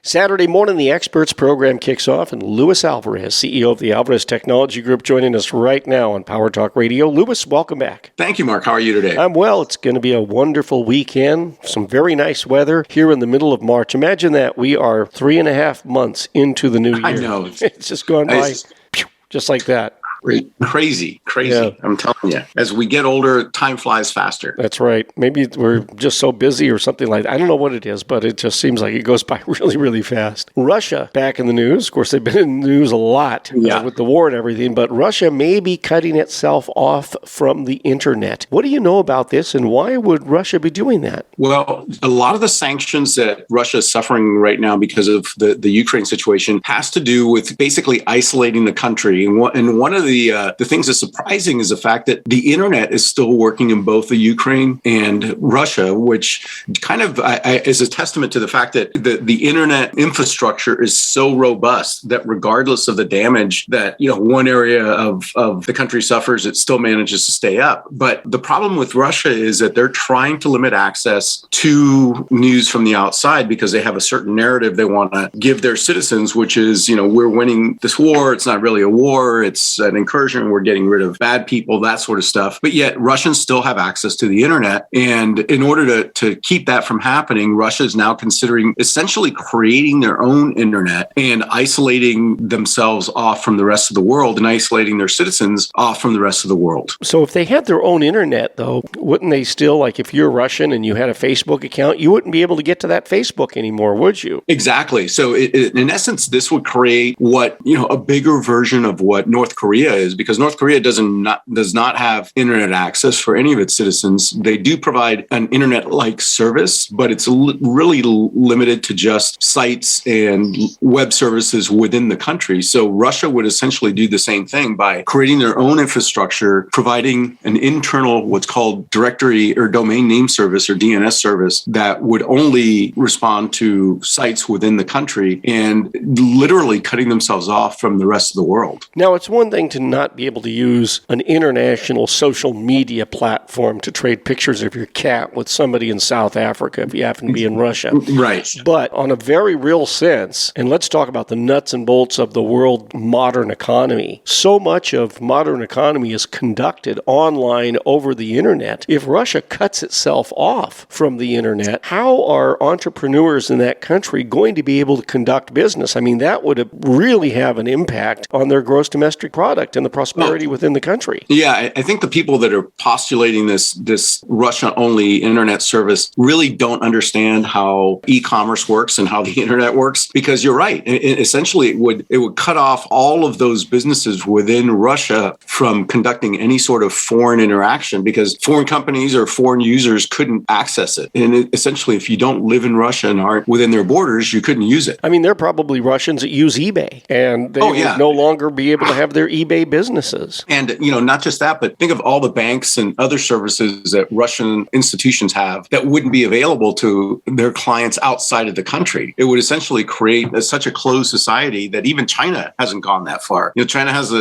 Saturday morning, the Experts program kicks off, and Luis Alvarez, CEO of the Alvarez Technology Group, joining us right now on Power Talk Radio. Luis, welcome back. Thank you, Mark. How are you today? I'm well. It's going to be a wonderful weekend. Some very nice weather here in the middle of March. Imagine that. We are 3.5 months into the new year. I know. It's just gone by just like that. Crazy. Yeah. I'm telling you. As we get older, time flies faster. That's right. Maybe we're just so busy or something like that. I don't know what it is, but it just seems like it goes by really, really fast. Russia back in the news. Of course, they've been in the news a lot with the war and everything, but Russia may be cutting itself off from the internet. What do you know about this, and why would Russia be doing that? Well, a lot of the sanctions that Russia is suffering right now because of the Ukraine situation has to do with basically isolating the country. And one of the things that's surprising is the fact that the internet is still working in both the Ukraine and Russia, which kind of is a testament to the fact that the internet infrastructure is so robust that regardless of the damage that one area of the country suffers, it still manages to stay up. But the problem with Russia is that they're trying to limit access to news from the outside because they have a certain narrative they want to give their citizens, which is, we're winning this war. It's not really a war. It's an incursion. We're getting rid of bad people, that sort of stuff. But yet Russians still have access to the internet. And in order to keep that from happening, Russia is now considering essentially creating their own internet and isolating themselves off from the rest of the world and isolating their citizens off from the rest of the world. So if they had their own internet, though, wouldn't they still, like if you're Russian and you had a Facebook account, you wouldn't be able to get to that Facebook anymore, would you? Exactly. So in essence, this would create a bigger version of what North Korea is, because North Korea does not have internet access for any of its citizens. They do provide an internet-like service, but it's really limited to just sites and web services within the country. So Russia would essentially do the same thing by creating their own infrastructure, providing an internal, what's called directory or domain name service or DNS service that would only respond to sites within the country and literally cutting themselves off from the rest of the world. Now, it's one thing to not be able to use an international social media platform to trade pictures of your cat with somebody in South Africa if you happen to be in Russia. Right. But on a very real sense, and let's talk about the nuts and bolts of the world modern economy. So much of modern economy is conducted online over the internet. If Russia cuts itself off from the internet, how are entrepreneurs in that country going to be able to conduct business? I mean, that would really have an impact on their gross domestic product and the prosperity within the country. Yeah, I think the people that are postulating this Russia-only internet service really don't understand how e-commerce works and how the internet works, because you're right. Essentially, it would cut off all of those businesses within Russia from conducting any sort of foreign interaction, because foreign companies or foreign users couldn't access it. And essentially, if you don't live in Russia and aren't within their borders, you couldn't use it. I mean, there are probably Russians that use eBay, and they would no longer be able to have their eBay businesses. And, not just that, but think of all the banks and other services that Russian institutions have that wouldn't be available to their clients outside of the country. It would essentially create such a closed society that even China hasn't gone that far. China has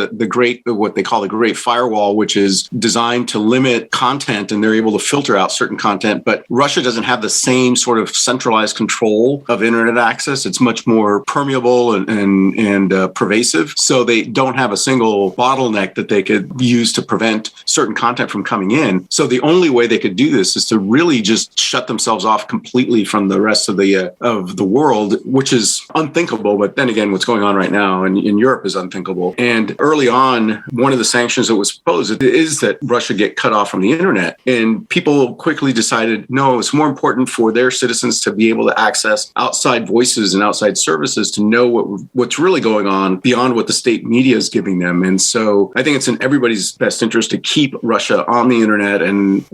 what they call the great firewall, which is designed to limit content, and they're able to filter out certain content. But Russia doesn't have the same sort of centralized control of internet access. It's much more permeable and pervasive. So they don't have a single bottleneck that they could use to prevent certain content from coming in. So the only way they could do this is to really just shut themselves off completely from the rest of the world, which is unthinkable. But then again, what's going on right now in Europe is unthinkable. And early on, one of the sanctions that was proposed is that Russia get cut off from the internet. And people quickly decided, no, it's more important for their citizens to be able to access outside voices and outside services to know what's really going on beyond what the state media is giving them. And so I think it's in everybody's best interest to keep Russia on the internet, and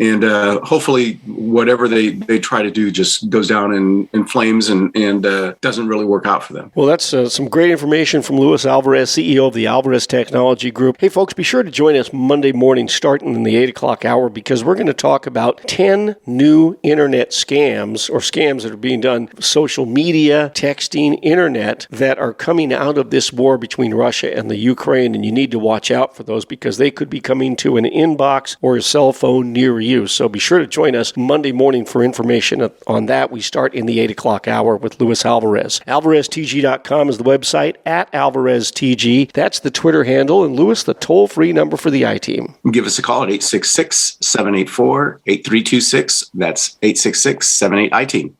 hopefully whatever they try to do just goes down in flames and doesn't really work out for them. Well, that's some great information from Luis Alvarez, CEO of the Alvarez Technology Group. Hey, folks, be sure to join us Monday morning starting in the 8 o'clock hour, because we're going to talk about 10 new internet scams or scams that are being done, social media, texting, internet, that are coming out of this war between Russia and the Ukraine, and you need to watch out for those because they could be coming to an inbox or a cell phone near you. So be sure to join us Monday morning for information on that. We start in the 8 o'clock hour with Luis Alvarez. AlvarezTG.com is the website, at AlvarezTG. That's the Twitter handle. And Luis, the toll-free number for the I-Team. Give us a call at 866-784-8326. That's 866-78-I-Team.